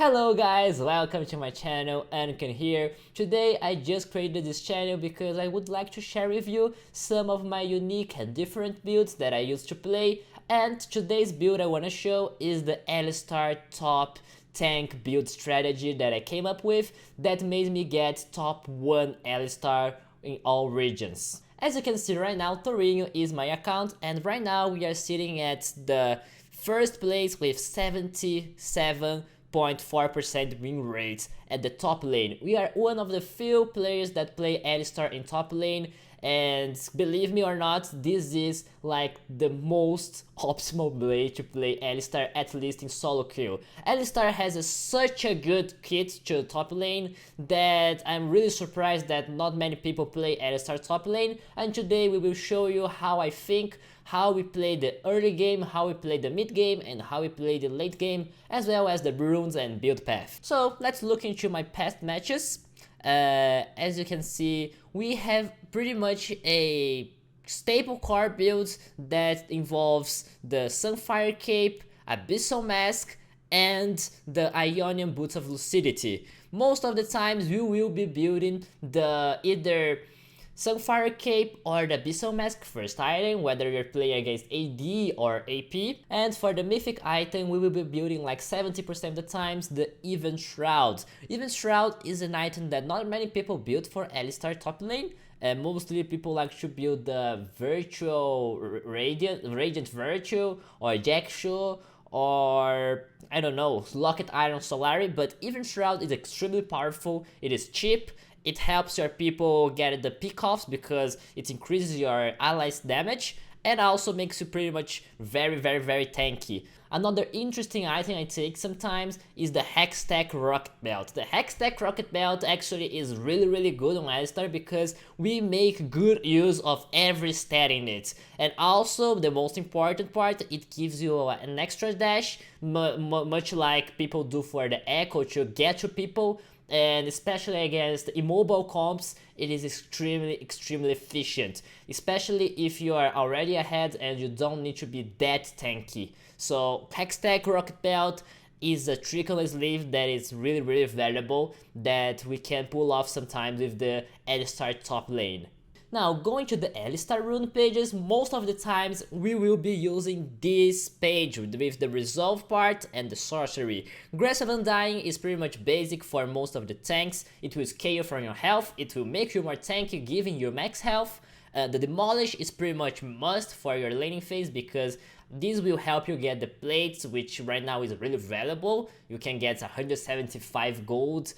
Hello guys, welcome to my channel, Anakin here. Today I just created this channel because I would like to share with you some of my unique and different builds that I used to play, and today's build I want to show is the Alistar top tank build strategy that I came up with that made me get top 1 Alistar in all regions. As you can see right now, Torino is my account, and right now we are sitting at the first place with 77.4% win rate at the top lane. We are one of the few players that play Alistar in top lane, and believe me or not, this is like the most optimal way to play Alistar, at least in solo queue. Alistar has such a good kit to top lane that I'm really surprised that not many people play Alistar top lane, and today we will show you how I think, how we play the early game, how we play the mid game, and how we play the late game, as well as the runes and build path. So let's look into my past matches. As you can see, we have pretty much a staple core build that involves the Sunfire Cape, Abyssal Mask, and the Ionian Boots of Lucidity. Most of the times we will be building the either Sunfire Cape or the Abyssal Mask first item, whether you're playing against AD or AP. And for the mythic item, we will be building like 70% of the times the Even Shroud. Even Shroud is an item that not many people build for Alistar top lane. Mostly people like to build the Virtual Radiant Virtue or Jackshaw, or I don't know, Locket Iron Solari, but Even Shroud is extremely powerful, it is cheap, it helps your people get the pick-offs because it increases your allies' damage, and also makes you pretty much very tanky. Another interesting item I take sometimes is the Hextech Rocket Belt. The Hextech Rocket Belt actually is really good on Alistar because we make good use of every stat in it. And also, the most important part, it gives you an extra dash, much like people do for the Echo to get to people. And especially against immobile comps, it is extremely efficient, especially if you are already ahead and you don't need to be that tanky. So Hextech Rocket Belt is a trick on the sleeve that is really valuable, that we can pull off sometimes with the Alistar top lane. Now, going to the Alistar rune pages, most of the times we will be using this page with the resolve part and the sorcery. Grace of Undying is pretty much basic for most of the tanks. It will scale from your health, it will make you more tanky, giving you max health. The Demolish is pretty much must for your laning phase because this will help you get the plates, which right now is really valuable. You can get 175 gold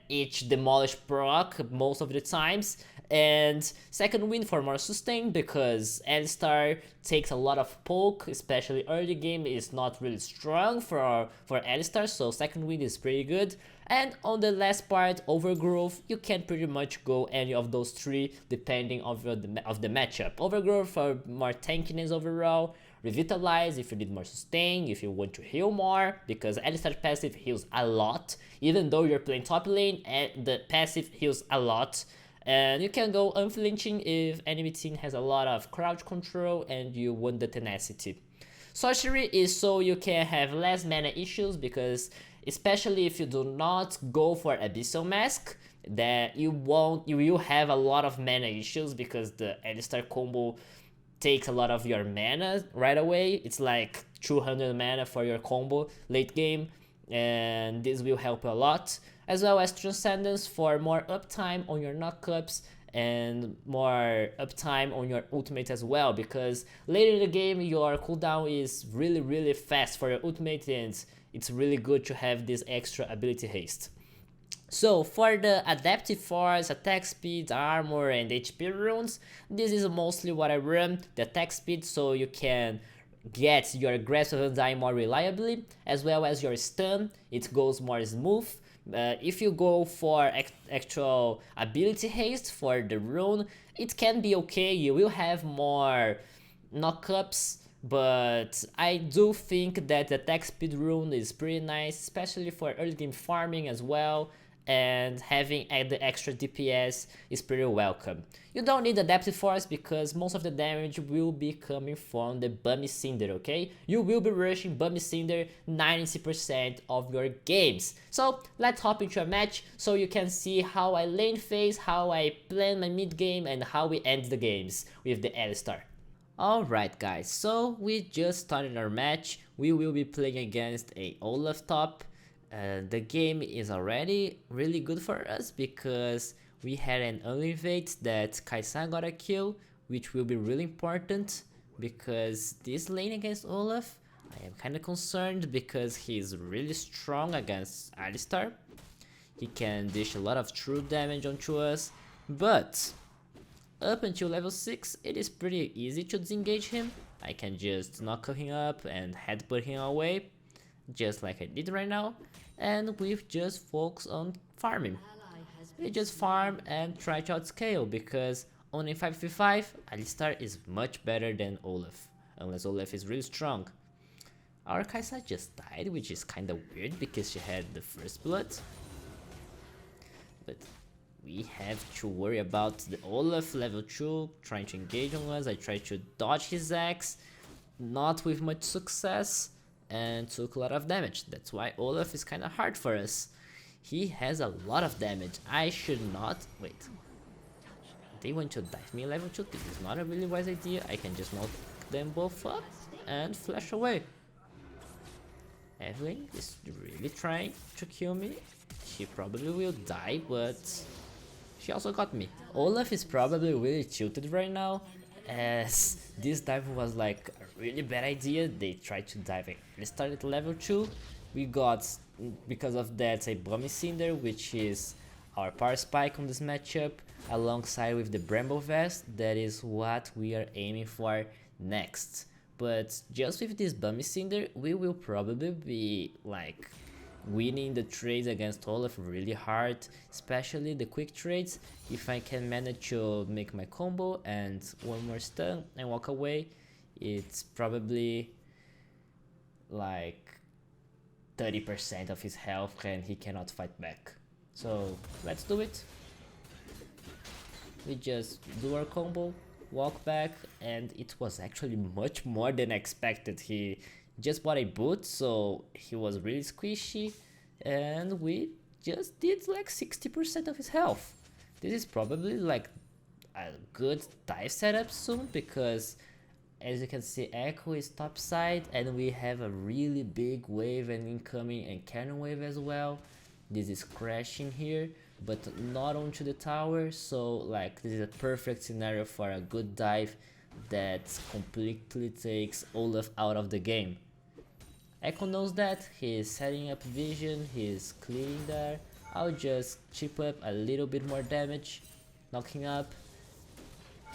each Demolish proc most of the times. And second wind for more sustain because Alistar takes a lot of poke, especially early game is not really strong for Alistar, so second wind is pretty good. And on the last part, Overgrowth, you can pretty much go any of those three depending of the matchup. Overgrowth for more tankiness overall, Revitalize if you need more sustain, if you want to heal more, because Alistar passive heals a lot, even though you're playing top lane, and the passive heals a lot. And you can go Unflinching if enemy team has a lot of crouch control and you want the tenacity. Sorcery is so you can have less mana issues because especially if you do not go for Abyssal Mask, that you will have a lot of mana issues because the Alistar combo takes a lot of your mana right away. It's like 200 mana for your combo late game, and this will help a lot, as well as Transcendence for more uptime on your knockups and more uptime on your ultimate as well, because later in the game your cooldown is really fast for your ultimate, and it's really good to have this extra ability haste. So for the adaptive force, attack speed, armor, and HP runes, this is mostly what I run, the attack speed, so you can get your aggressive Undying more reliably, as well as your stun, it goes more smooth. If you go for actual ability haste for the rune, it can be okay, you will have more knockups, but I do think that the attack speed rune is pretty nice, especially for early game farming as well. and having the extra DPS is pretty welcome. You don't need Adaptive Force because most of the damage will be coming from the Bummy Cinder, okay? You will be rushing Bummy Cinder 90% of your games. So let's hop into a match so you can see how I lane phase, how I plan my mid game, and how we end the games with the Alistar. Alright guys, so we just started our match. We will be playing against a Olaf top. The game is already really good for us because we had an elevate that Kai'Sa got a kill, which will be really important because this lane against Olaf, I am kinda concerned because he's really strong against Alistar. He can dish a lot of true damage onto us, but up until level 6 it is pretty easy to disengage him. I can just knock him up and headbutt him away, just like I did right now, and we just focus on farming. We just farm and try to outscale because on a 5v5 Alistar is much better than Olaf, unless Olaf is really strong. Our Kai'Sa just died, which is kinda weird because she had the first blood, but we have to worry about the Olaf level 2 trying to engage on us. I tried to dodge his axe, not with much success, and took a lot of damage. That's why Olaf is kinda hard for us. He has a lot of damage. I should not... wait. They want to dive me level 2. This is not a really wise idea. I can just knock them both up and flash away. Evelyn is really trying to kill me. She probably will die, but she also got me. Olaf is probably really tilted right now, as this dive was like a really bad idea. They tried to dive Alistar at level 2. We got, because of that, a Bummy Cinder, which is our power spike on this matchup, alongside with the Bramble Vest. That is what we are aiming for next. But just with this Bummy Cinder, we will probably be like winning the trades against Olaf really hard, especially the quick trades. If I can manage to make my combo and one more stun and walk away, it's probably like 30% of his health and he cannot fight back. So let's do it. We just do our combo, walk back, and it was actually much more than expected. He just bought a boot, so he was really squishy, and we just did like 60% of his health. This is probably like a good dive setup soon, because as you can see, Echo is top side and we have a really big wave and incoming and cannon wave as well. This is crashing here, but not onto the tower, so like this is a perfect scenario for a good dive that completely takes Olaf out of the game. Echo knows that, he's setting up vision, he's clearing there. I'll just chip up a little bit more damage, knock him up,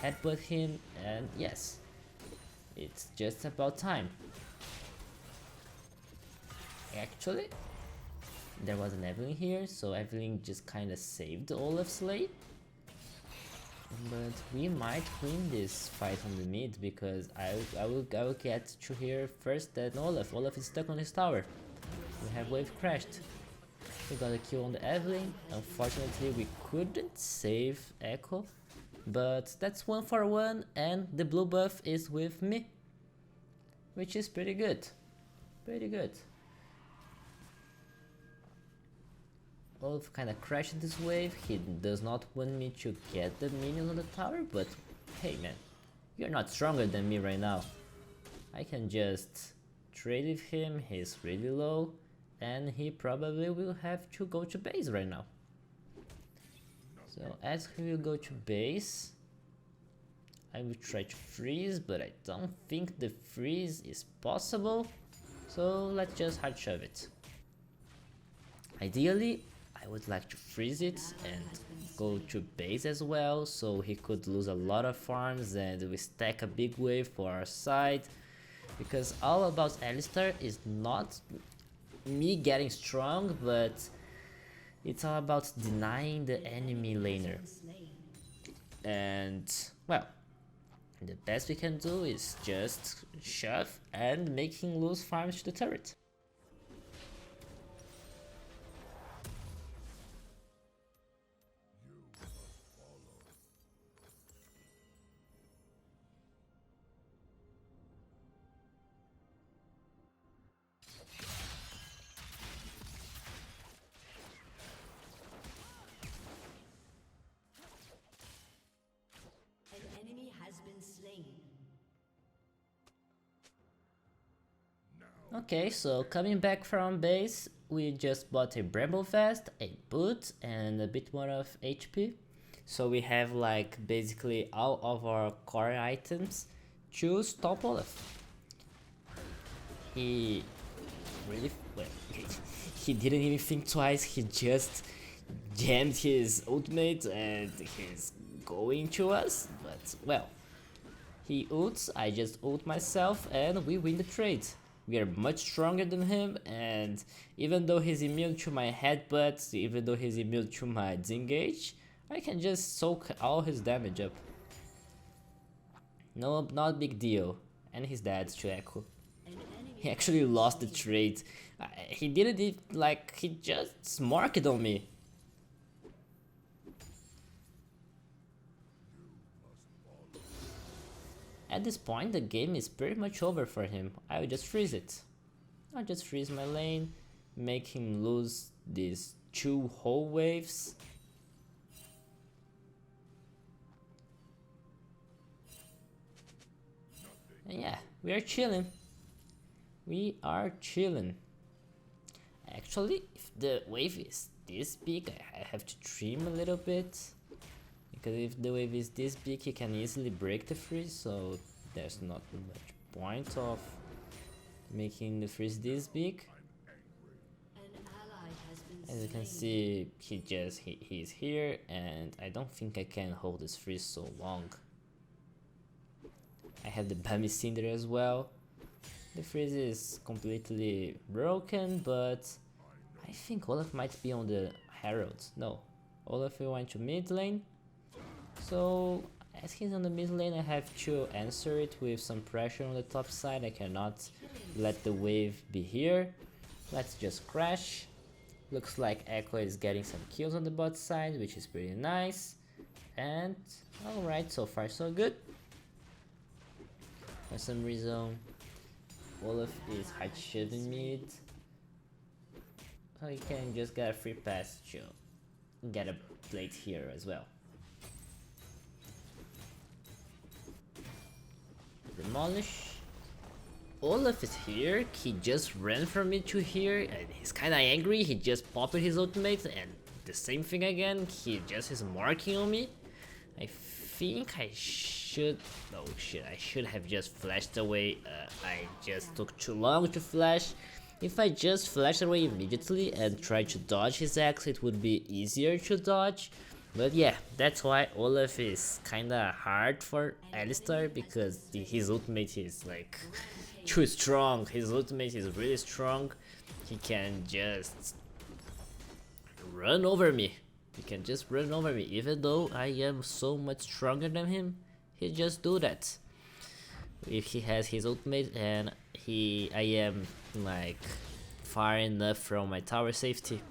headbutt him, and yes, it's just about time. Actually, there was an Evelyn here, so Evelyn just kinda saved Olaf's lane. But we might win this fight on the mid, because I will get to here first than Olaf. Olaf is stuck on his tower. We have wave crashed. We got a kill on the Evelyn. Unfortunately, we couldn't save Echo, but that's 1-for-1 and the blue buff is with me, which is pretty good. Pretty good. Olaf kinda crashed this wave. He does not want me to get the minions on the tower, but hey man, you're not stronger than me right now. I can just trade with him, he's really low, and he probably will have to go to base right now. So as he will go to base, I will try to freeze, but I don't think the freeze is possible, so let's just hard shove it. Ideally, I would like to freeze it and go to base as well, so he could lose a lot of farms and we stack a big wave for our side, because all about Alistar is not me getting strong, but it's all about denying the enemy laner. And well, the best we can do is just shove and make him lose farms to the turret. Okay, so coming back from base, we just bought a Bramble Vest, a boot, and a bit more of HP. So we have like basically all of our core items to stop Olaf. He really, well, he didn't even think twice, he just jammed his ultimate and he's going to us, but well. He ults, I just ult myself, and we win the trade. We are much stronger than him, and even though he's immune to my headbutts, even though he's immune to my disengage, I can just soak all his damage up. No, not big deal. And he's dead to Echo. He actually lost the trade. He didn't like, he just marked on me. At this point, the game is pretty much over for him. I will just freeze it. I'll just freeze my lane, make him lose these 2 whole waves. And yeah, we are chilling. We are chilling. Actually, if the wave is this big, I have to trim a little bit. Because if the wave is this big, he can easily break the freeze, so there's not much point of making the freeze this big. As you can see, he's here, and I don't think I can hold this freeze so long. I have the Bami Cinder as well. The freeze is completely broken, but I think Olaf might be on the Herald. No, Olaf will went to mid lane. So as he's on the mid lane, I have to answer it with some pressure on the top side. I cannot let the wave be here. Let's just crash. Looks like Echo is getting some kills on the bot side, which is pretty nice. And alright, so far so good. For some reason, Olaf is hard shooting mid. So he can just get a free pass to get a plate here as well. Demolish. Olaf is here. He just ran from me to here and he's kinda angry. He just popped his ultimate and the same thing again. He just is marking on me. I think I should... oh shit, I should have just flashed away. I just took too long to flash. If I just flashed away immediately and tried to dodge his axe, it would be easier to dodge. But yeah, that's why Olaf is kinda hard for Alistar, because his ultimate is like too strong. His ultimate is really strong. He can just run over me. He can just run over me. Even though I am so much stronger than him, he just do that. If he has his ultimate and I am like far enough from my tower safety,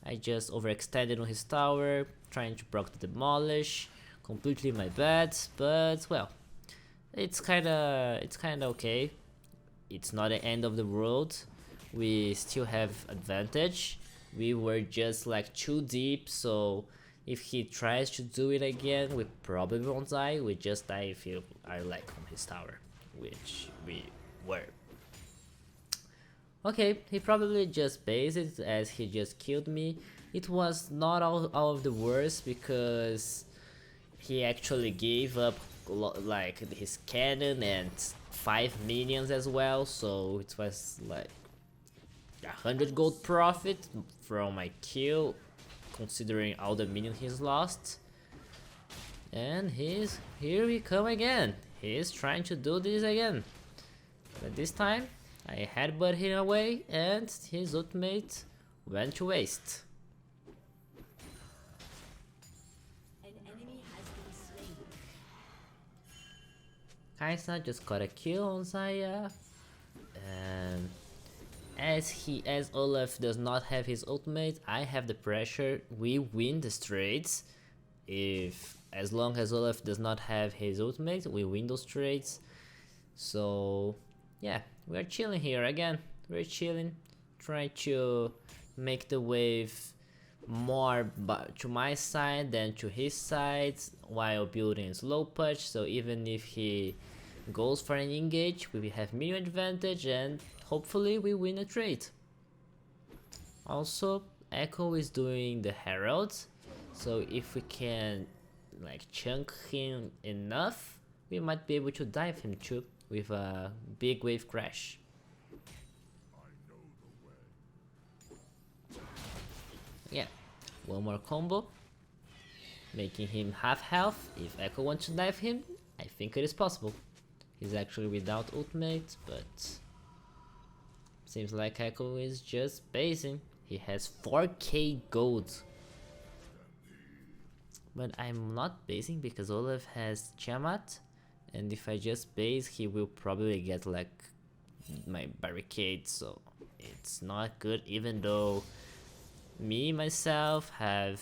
I just overextended on his tower, trying to proc the demolish. Completely my bad, but well, it's kinda okay. It's not the end of the world. We still have advantage. We were just like too deep, so if he tries to do it again, we probably won't die. We just die if you are like on his tower, which we were. Okay, he probably just based it as he just killed me. It was not all of the worst, because he actually gave up like his cannon and 5 minions as well, so it was like 100 gold profit from my kill, considering all the minions he's lost. And here we come again. He's trying to do this again, but this time I headbutt him away and his ultimate went to waste. An enemy has been slain. Kaisa just got a kill on Zaya, and as Olaf does not have his ultimate, I have the pressure. We win the trades. As long as Olaf does not have his ultimate, we win those trades. So yeah, we're chilling here again. We're chilling, trying to make the wave more to my side than to his side while building slow push. So even if he goes for an engage, we have minion advantage, and hopefully we win a trade. Also, Echo is doing the Herald, so if we can like chunk him enough, we might be able to dive him too with a big wave crash. Yeah, one more combo, making him half health. If Echo wants to dive him, I think it is possible. He's actually without ultimate, but seems like Echo is just basing. He has 4k gold. But I'm not basing because Olaf has Tiamat, and if I just base, he will probably get like my barricade, so it's not good, even though me myself have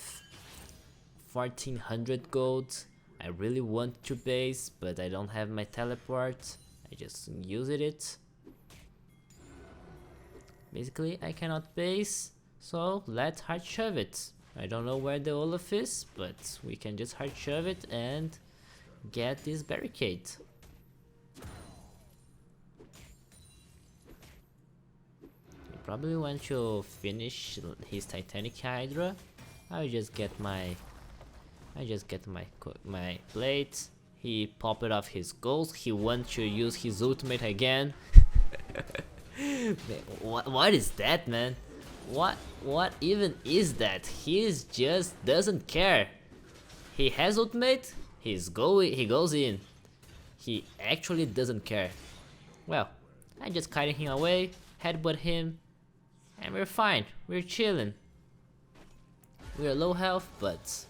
1400 gold. I really want to base, but I don't have my teleport. I just used it. Basically, I cannot base, so let's hard shove it. I don't know where the Olaf is, but we can just hard shove it and get this barricade. He probably want to finish his Titanic Hydra. I just get my plate. He popped off his goals. He wants to use his ultimate again. What is that, man? What even is that? He just doesn't care. He has ultimate. He goes in. He actually doesn't care. Well, I just kited him away, headbutt him, and we're fine. We're chilling. We're low health, but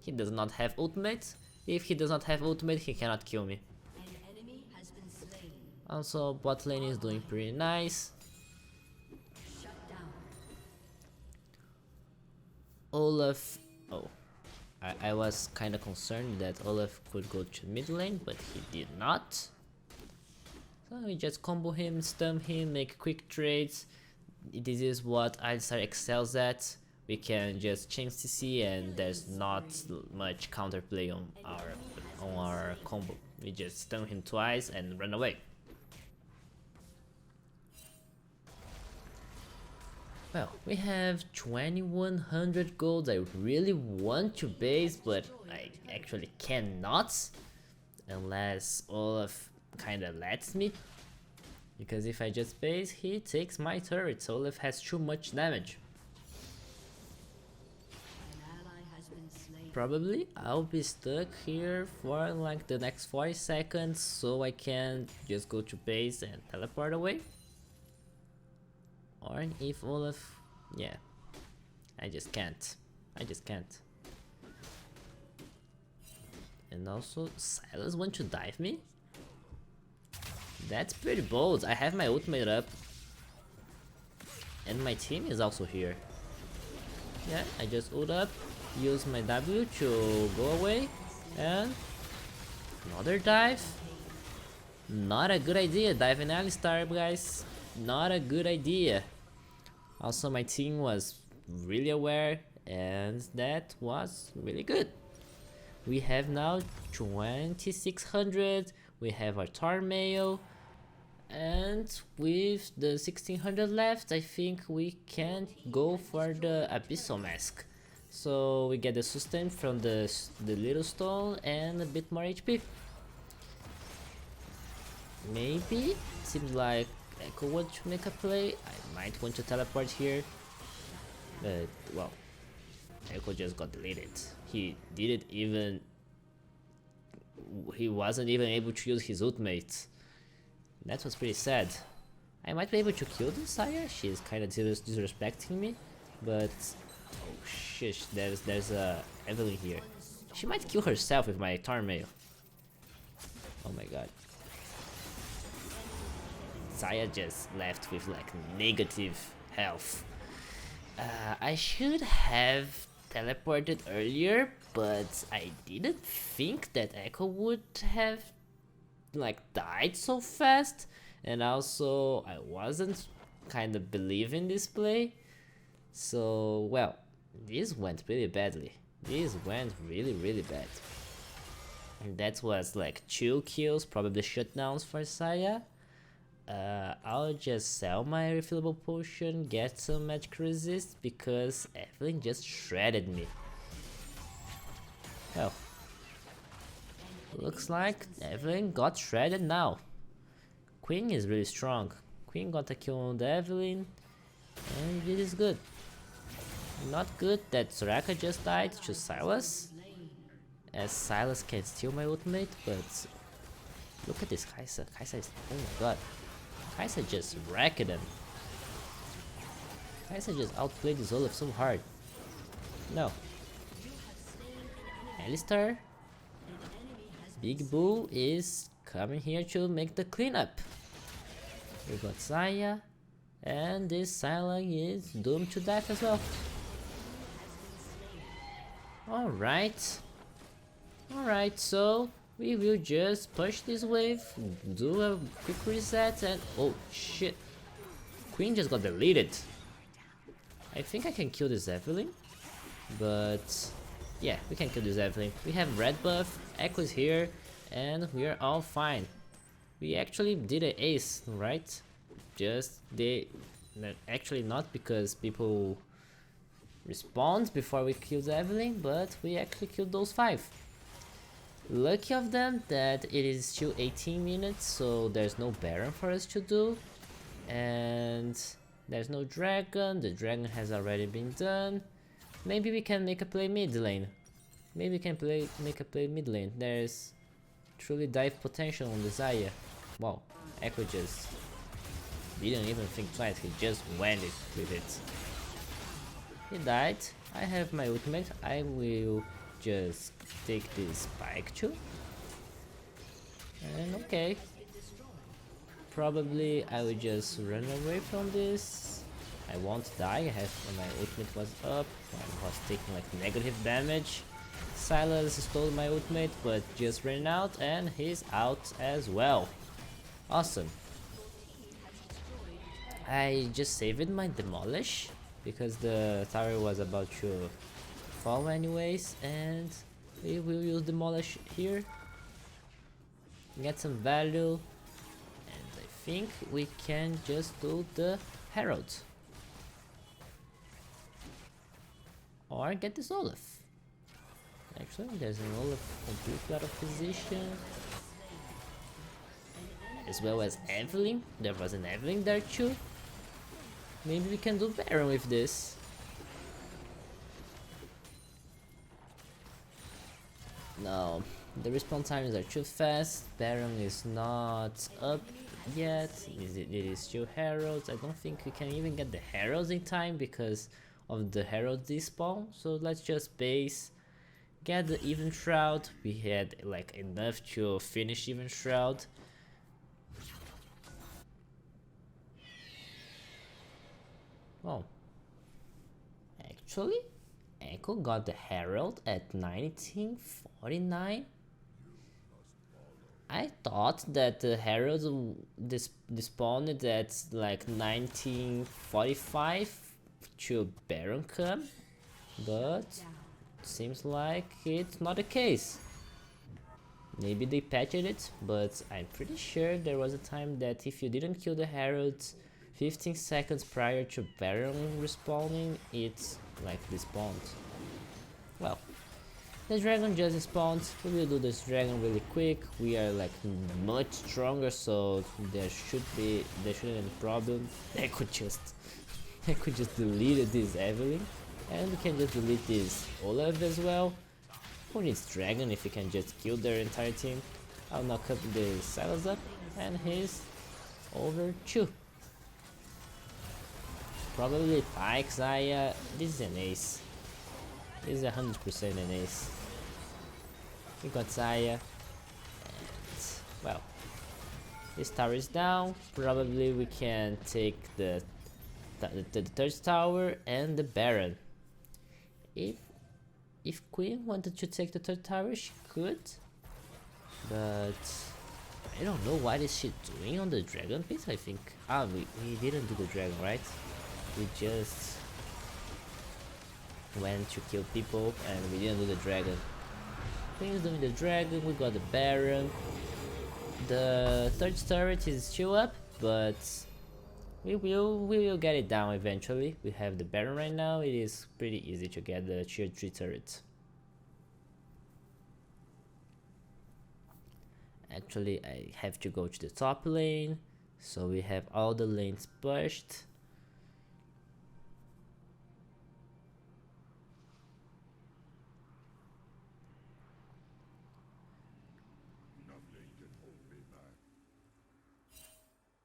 he does not have ultimate. If he does not have ultimate, he cannot kill me. An enemy has been slain. Also, bot lane is doing pretty nice. Shut down. Olaf, oh, I was kind of concerned that Olaf could go to mid lane, but he did not. So we just combo him, stun him, make quick trades. This is what Alistar excels at. We can just change CC and there's not much counterplay on our combo. We just stun him twice and run away. Well, we have 2100 gold. I really want to base, but I actually cannot unless Olaf kinda lets me. Because if I just base, he takes my turret. Olaf has too much damage. An ally has been slain. Probably I'll be stuck here for like the next 40 seconds, so I can just go to base and teleport away. Or if Olaf, yeah, I just can't. And also, Silas want to dive me? That's pretty bold. I have my ultimate up. And my team is also here. Yeah, I just ult up, use my W to go away, and another dive. Not a good idea, diving Alistar, guys. Not a good idea. Also, my team was really aware, and that was really good. We have now 2600. We have our Tar Mail, and with the 1600 left, I think we can go for the Abyssal Mask. So we get the sustain from the little stone and a bit more HP. Maybe seems like Echo wants to make a play. I might want to teleport here, but well, Echo just got deleted. He wasn't even able to use his ultimate. That was pretty sad. I might be able to kill this Saya. She's kind of disrespecting me, but oh shit, there's a Evelyn here. She might kill herself with my Tar Mail. Oh my god. Saya just left with like negative health. I should have teleported earlier, but I didn't think that Echo would have like died so fast, and also I wasn't kind of believing this play. So well, this went really badly. This went really bad. And that was like 2 kills, probably shutdowns for Saya. I'll just sell my refillable potion, get some magic resist, because Evelyn just shredded me. Hell. Looks like Evelyn got shredded now. Queen is really strong. Queen got a kill on the Evelyn, and it is good. Not good that Soraka just died to Silas, as Silas can steal my ultimate, but look at this Kai'Sa. Kai'Sa is, oh my god. Kai'Sa just wrecked him. Kai'Sa just outplayed this Olaf so hard. No. Alistar. Big Bull is coming here to make the cleanup. We got Xayah, and this Sylang is doomed to death as well. Alright. Alright, so we will just push this wave, do a quick reset, and oh shit. Queen just got deleted. I think I can kill this Evelyn, but yeah, we can kill this Evelyn. We have red buff, Echo is here, and we are all fine. We actually did an ace, right? Just actually not because people respawned before we killed Evelyn, but we actually killed those 5. Lucky of them that it is still 18 minutes, so there's no Baron for us to do, and there's no dragon. The dragon has already been done. Maybe we can make a play mid lane. Maybe we can make a play mid lane. There's truly dive potential on the Xayah. Wow, Echo just didn't even think twice, he just went it with it. He died. I have my ultimate. I will just take this spike too. And okay. Probably I will just run away from this. I won't die. I have my ultimate was up. I was taking like negative damage. Silas stole my ultimate but just ran out, and he's out as well. Awesome. I just saved my demolish because the tower was about to fall anyways, and we will use demolish here, get some value, and I think we can just do the herald or get this Olaf. Actually, there's an Olaf completely out of position, as well as Evelyn. There was an Evelyn there too. Maybe we can do Baron with this. No, the respawn times are too fast. Baron is not up yet. It is still Heralds. I don't think we can even get the Heralds in time because of the Herald despawn. So let's just base, get the Even Shroud. We had like enough to finish Even Shroud. Oh, actually, Echo got the Herald at 1949. I thought that the Herald despawned at like 1945 to Baron come, but seems like it's not the case. Maybe they patched it, but I'm pretty sure there was a time that if you didn't kill the Heralds 15 seconds prior to Baron respawning, it's like despawned. Well, the dragon just spawned. We will do this dragon really quick. We are like much stronger, so there shouldn't be any problem. I could just delete this Evelyn, and we can just delete this Olaf as well. Who needs dragon if you can just kill their entire team? I'll knock up the Silas up, and he's over too. Probably Pike, Xayah. This is an ace. This is 100% an ace. We got Xayah, and well, this tower is down. Probably we can take the third tower and the Baron. If Queen wanted to take the third tower, she could, but I don't know what is she doing on the dragon pit. I think we didn't do the dragon, right? We just went to kill people and we didn't do the dragon. Queen's doing the dragon, we got the Baron. The third turret is still up. but we will get it down eventually. We have the Baron right now. It is pretty easy to get the tier 3 turret. Actually, I have to go to the top lane, so we have all the lanes pushed.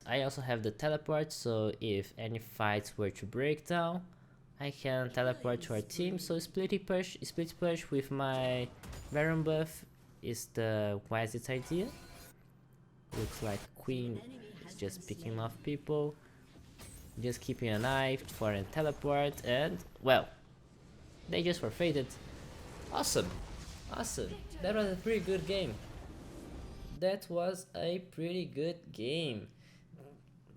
I also have the teleport, so if any fights were to break down, I can teleport to our team. So split push with my Baron buff is the wisest idea. Looks like Queen is just picking off people, just keeping an eye for a teleport, and well, they just forfeited. Awesome, awesome. That was a pretty good game. That was a pretty good game.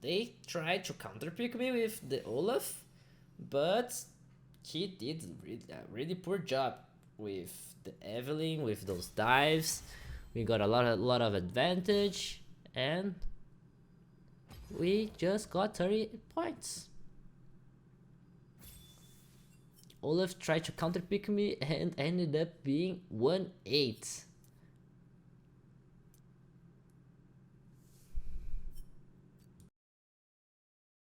They tried to counterpick me with the Olaf, but he did a really poor job with the Evelyn, with those dives. We got a lot of advantage, and we just got 30 points. Olaf tried to counterpick me and ended up being 1-8.